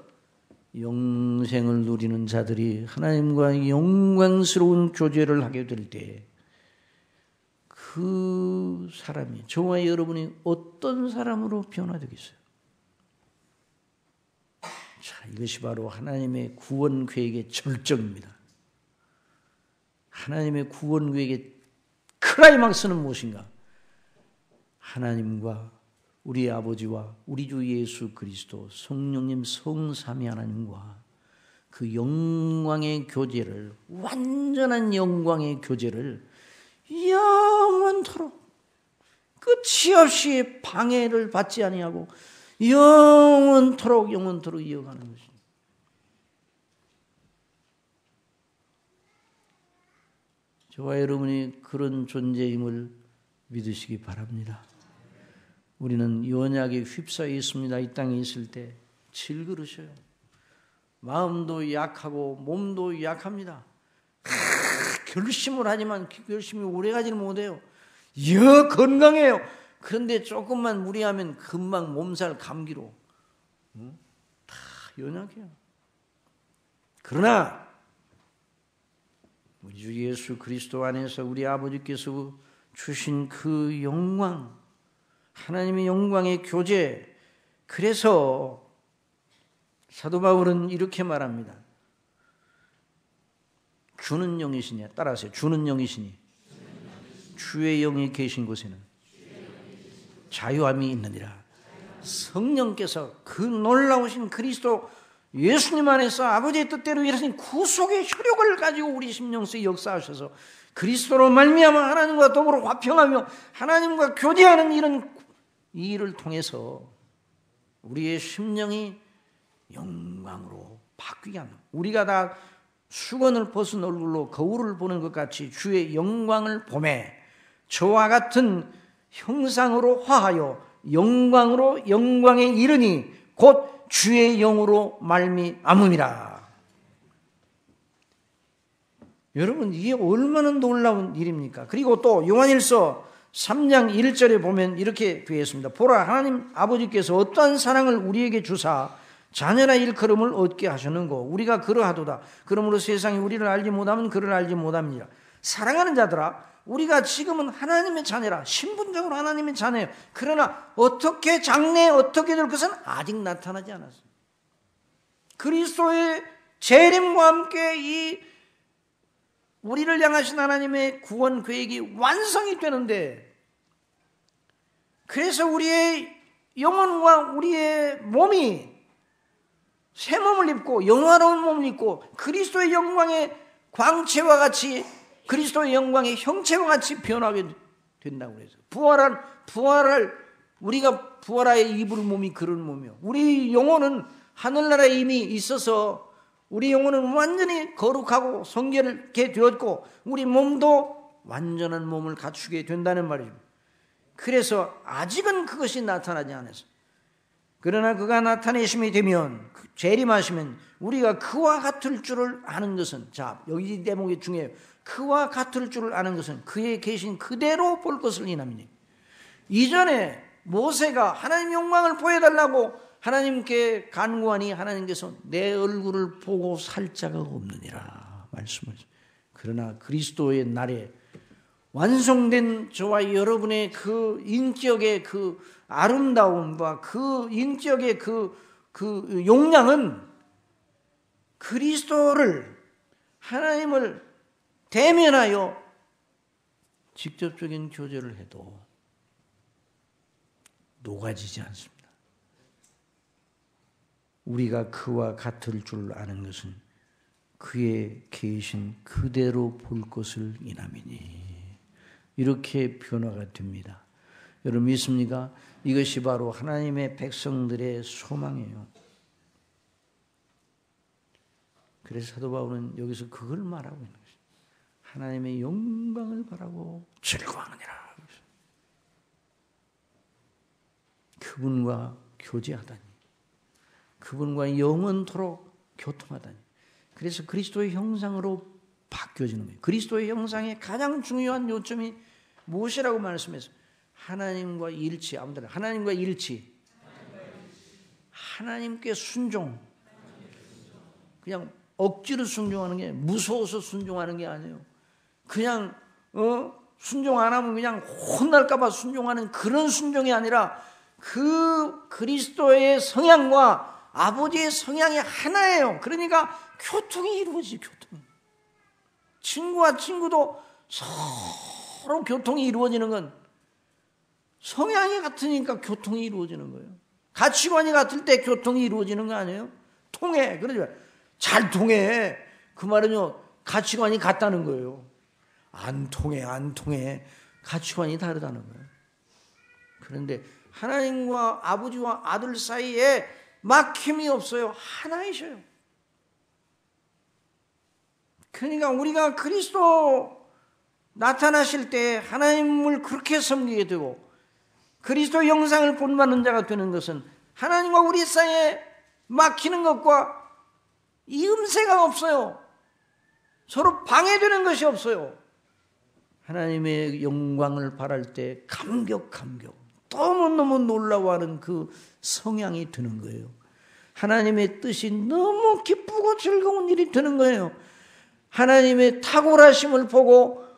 영생을 누리는 자들이 하나님과 영광스러운 교제를 하게 될 때 그 사람이, 저와 여러분이 어떤 사람으로 변화되겠어요? 자, 이것이 바로 하나님의 구원 계획의 절정입니다. 하나님의 구원 계획의 클라이막스는 무엇인가? 하나님과 우리 아버지와 우리 주 예수 그리스도 성령님 성삼위 하나님과 그 영광의 교제를, 완전한 영광의 교제를 영원토록 끝이 없이 방해를 받지 아니하고 영원토록 이어가는 것입니다. 저와 여러분이 그런 존재임을 믿으시기 바랍니다. 우리는 연약에 휩싸여 있습니다. 이 땅에 있을 때 질그르셔요. 마음도 약하고 몸도 약합니다. 결심을 하지만 결심이 오래가지는 못해요. 건강해요. 그런데 조금만 무리하면 금방 몸살 감기로 다 연약해요. 그러나 우리 주 예수 그리스도 안에서 우리 아버지께서 주신 그 영광, 하나님의 영광의 교제, 그래서 사도 바울은 이렇게 말합니다. 주는 영이시니, 따라하세요. 주는 영이시니 주의 영이 계신 곳에는 자유함이 있느니라. 성령께서 그 놀라우신 그리스도 예수님 안에서 아버지의 뜻대로 일하신 구속의 효력을 가지고 우리 심령 속에 역사하셔서 그리스도로 말미암아 하나님과 더불어 화평하며 하나님과 교제하는 이 일을 통해서 우리의 심령이 영광으로 바뀌게 합니다. 우리가 다 수건을 벗은 얼굴로 거울을 보는 것 같이 주의 영광을 보매 저와 같은 형상으로 화하여 영광으로 영광에 이르니 곧 주의 영으로 말미암음이라. 여러분, 이게 얼마나 놀라운 일입니까? 그리고 또 요한일서 3장 1절에 보면 이렇게 되었습니다. 보라, 하나님 아버지께서 어떠한 사랑을 우리에게 주사 자녀라 일컬음을 얻게 하셨는고 우리가 그러하도다. 그러므로 세상이 우리를 알지 못하면 그를 알지 못합니다. 사랑하는 자들아, 우리가 지금은 하나님의 자녀라. 신분적으로 하나님의 자녀예요. 그러나 어떻게 장래 어떻게 될 것은 아직 나타나지 않았어요. 그리스도의 재림과 함께 이 우리를 향하신 하나님의 구원 계획이 완성이 되는데, 그래서 우리의 영혼과 우리의 몸이 새 몸을 입고 영화로운 몸을 입고 그리스도의 영광의 광채와 같이 그리스도의 영광의 형체와 같이 변하게 된다고 그래서 부활할 우리가 부활하여 입을 몸이 그런 몸이요. 우리 영혼은 하늘나라에 이미 있어서 우리 영혼은 완전히 거룩하고 성결하게 되었고 우리 몸도 완전한 몸을 갖추게 된다는 말이죠. 그래서 아직은 그것이 나타나지 않았어요. 그러나 그가 나타내심이 되면 재림하시면 우리가 그와 같을 줄을 아는 것은 자 여기 대목이 중요해요. 그와 같을 줄을 아는 것은 그의 계신 그대로 볼 것을 이남이니 이전에 모세가 하나님 영광을 보여달라고 하나님께 간구하니 하나님께서 내 얼굴을 보고 살 자가 없느니라 말씀을. 그러나 그리스도의 날에 완성된 저와 여러분의 그 인격의 그 아름다움과 그 인격의 그 용량은 그리스도를 하나님을 대면하여 직접적인 교제를 해도 녹아지지 않습니다. 우리가 그와 같을 줄 아는 것은 그의 계신 그대로 볼 것을 이남이니 이렇게 변화가 됩니다. 여러분 믿습니까? 이것이 바로 하나님의 백성들의 소망이에요. 그래서 사도 바울은 여기서 그걸 말하고 있는 것입니다. 하나님의 영광을 바라고 즐거워하느니라. 그분과 교제하다니, 그분과 영원토록 교통하다니. 그래서 그리스도의 형상으로 바뀌어지는 거예요. 그리스도의 형상의 가장 중요한 요점이 무엇이라고 말씀했어요? 하나님과 일치. 아무튼 하나님과 일치. 하나님께 순종. 그냥 억지로 순종하는 게 무서워서 순종하는 게 아니에요. 그냥 순종 안 하면 그냥 혼날까 봐 순종하는 그런 순종이 아니라 그 그리스도의 성향과 아버지의 성향이 하나예요. 그러니까 교통이 이루어지지. 교통. 친구와 친구도 서로 교통이 이루어지는 건 성향이 같으니까 교통이 이루어지는 거예요. 가치관이 같을 때 교통이 이루어지는 거 아니에요? 통해. 그러죠. 잘 통해. 그 말은요, 가치관이 같다는 거예요. 안 통해. 가치관이 다르다는 거예요. 그런데 하나님과 아버지와 아들 사이에 막힘이 없어요. 하나이셔요. 그러니까 우리가 그리스도 나타나실 때 하나님을 그렇게 섬기게 되고 그리스도 영상을 본받는 자가 되는 것은 하나님과 우리 사이에 막히는 것과 이음새가 없어요. 서로 방해되는 것이 없어요. 하나님의 영광을 바랄 때 감격 너무너무 놀라워하는 그 성향이 드는 거예요. 하나님의 뜻이 너무 기쁘고 즐거운 일이 되는 거예요. 하나님의 탁월하심을 보고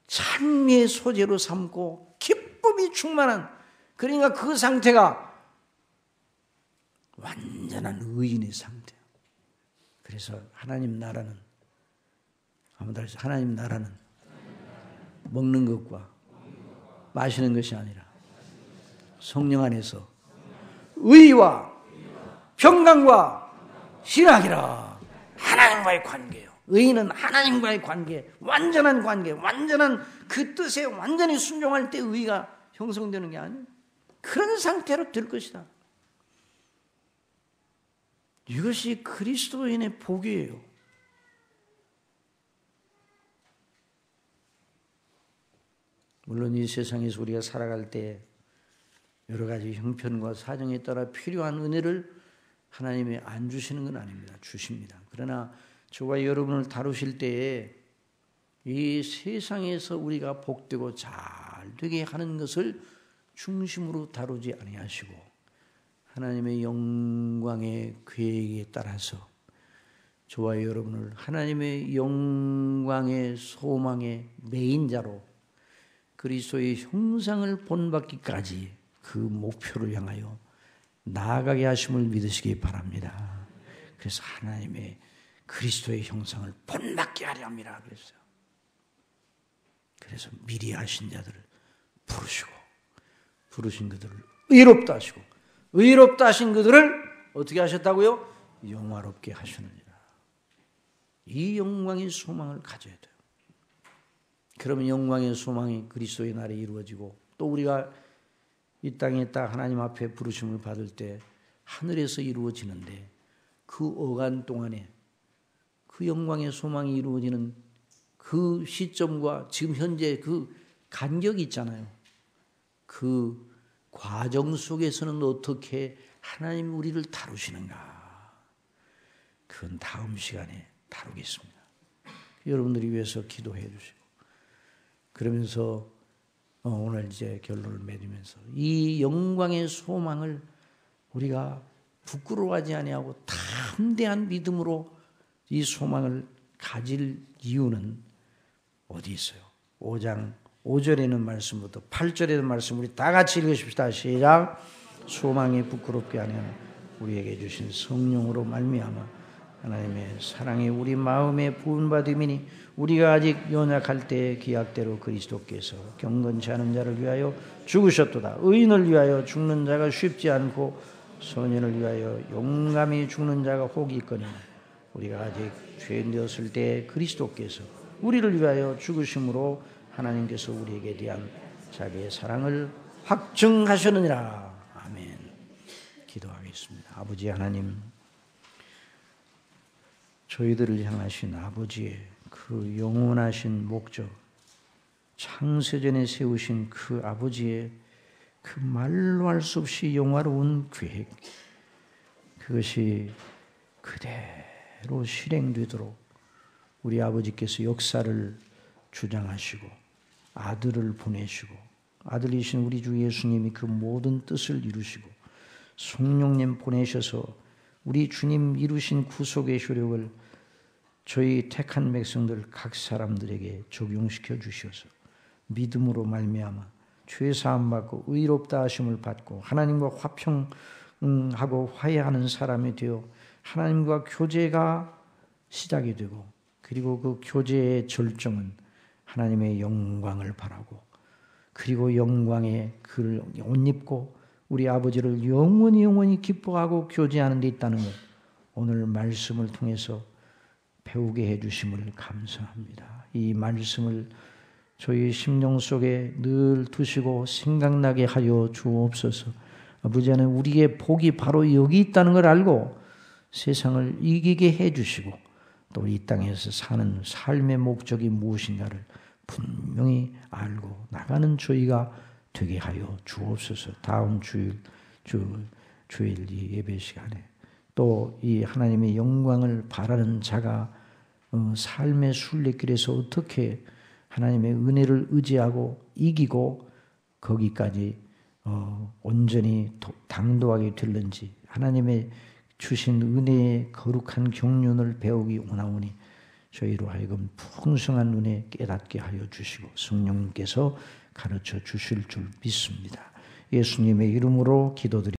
찬미의 소재로 삼고 기쁨이 충만한, 그러니까 그 상태가 완전한 의인의 상태예요. 그래서 하나님 나라는 먹는 것과 마시는 것이 아니라 성령 안에서 의와 평강과 신학이라. 하나님과의 관계예요. 의인은 하나님과의 관계, 완전한 관계, 완전한 그 뜻에 완전히 순종할 때 의가 형성되는 게 아니에요. 그런 상태로 될 것이다. 이것이 그리스도인의 복이에요. 물론 이 세상에서 우리가 살아갈 때 여러 가지 형편과 사정에 따라 필요한 은혜를 하나님이 안 주시는 건 아닙니다. 주십니다. 그러나 저와 여러분을 다루실 때에 이 세상에서 우리가 복되고 잘 되게 하는 것을 중심으로 다루지 아니하시고 하나님의 영광의 계획에 따라서 저와 여러분을 하나님의 영광의 소망의 메인자로 그리스도의 형상을 본받기까지 그 목표를 향하여 나아가게 하심을 믿으시기 바랍니다. 그래서 하나님의 그리스도의 형상을 본받게 하려 합니다. 그래서 미리 하신 자들을 부르시고 부르신 그들을 의롭다 하시고 의롭다 하신 그들을 어떻게 하셨다고요? 영화롭게 하셨느니라. 이 영광의 소망을 가져야 돼요. 그러면 영광의 소망이 그리스도의 날에 이루어지고 또 우리가 이 땅에 딱 하나님 앞에 부르심을 받을 때 하늘에서 이루어지는데 그 어간 동안에 그 영광의 소망이 이루어지는 그 시점과 지금 현재 그 간격이 있잖아요. 그 과정 속에서는 어떻게 하나님 우리를 다루시는가. 그건 다음 시간에 다루겠습니다. 여러분들이 위해서 기도해 주시고 그러면서 오늘 이제 결론을 맺으면서 이 영광의 소망을 우리가 부끄러워하지 아니하고 담대한 믿음으로 이 소망을 가질 이유는 어디 있어요? 5장 5절에는 말씀부터 8절에는 말씀 우리 다 같이 읽으십시다. 시작. 소망이 부끄럽게 하는 우리에게 주신 성령으로 말미암아 하나님의 사랑이 우리 마음에 부은받음이니 우리가 아직 연약할 때의 기약대로 그리스도께서 경건치 않은 자를 위하여 죽으셨도다. 의인을 위하여 죽는 자가 쉽지 않고 선인을 위하여 용감히 죽는 자가 혹 있거니와 우리가 아직 죄인 되었을 때 그리스도께서 우리를 위하여 죽으심으로 하나님께서 우리에게 대한 자기의 사랑을 확증하셨느니라. 아멘. 기도하겠습니다. 아버지 하나님, 저희들을 향하신 아버지의 그 영원하신 목적, 창세전에 세우신 그 아버지의 그 말로 할 수 없이 영화로운 계획, 그것이 그대로 실행되도록 우리 아버지께서 역사를 주장하시고 아들을 보내시고 아들이신 우리 주 예수님이 그 모든 뜻을 이루시고 성령님 보내셔서 우리 주님 이루신 구속의 효력을 저희 택한 백성들 각 사람들에게 적용시켜 주셔서 믿음으로 말미암아 죄 사함 받고 의롭다 하심을 받고 하나님과 화평하고 화해하는 사람이 되어 하나님과 교제가 시작이 되고 그리고 그 교제의 절정은 하나님의 영광을 바라고 그리고 영광의 그를 옷 입고 우리 아버지를 영원히 기뻐하고 교제하는 데 있다는 것 오늘 말씀을 통해서 배우게 해주심을 감사합니다. 이 말씀을 저희 심령 속에 늘 두시고 생각나게 하여 주옵소서. 아버지 하나님 우리의 복이 바로 여기 있다는 걸 알고 세상을 이기게 해주시고 또 이 땅에서 사는 삶의 목적이 무엇인가를 분명히 알고 나가는 저희가 되게 하여 주옵소서. 다음 주일 이 예배 시간에 또 이 하나님의 영광을 바라는 자가 삶의 순례길에서 어떻게 하나님의 은혜를 의지하고 이기고 거기까지 온전히 당도하게 될는지 하나님의 주신 은혜의 거룩한 경륜을 배우기 원하오니 저희로 하여금 풍성한 은혜 깨닫게 하여 주시고 성령님께서 가르쳐 주실 줄 믿습니다. 예수님의 이름으로 기도드립니다.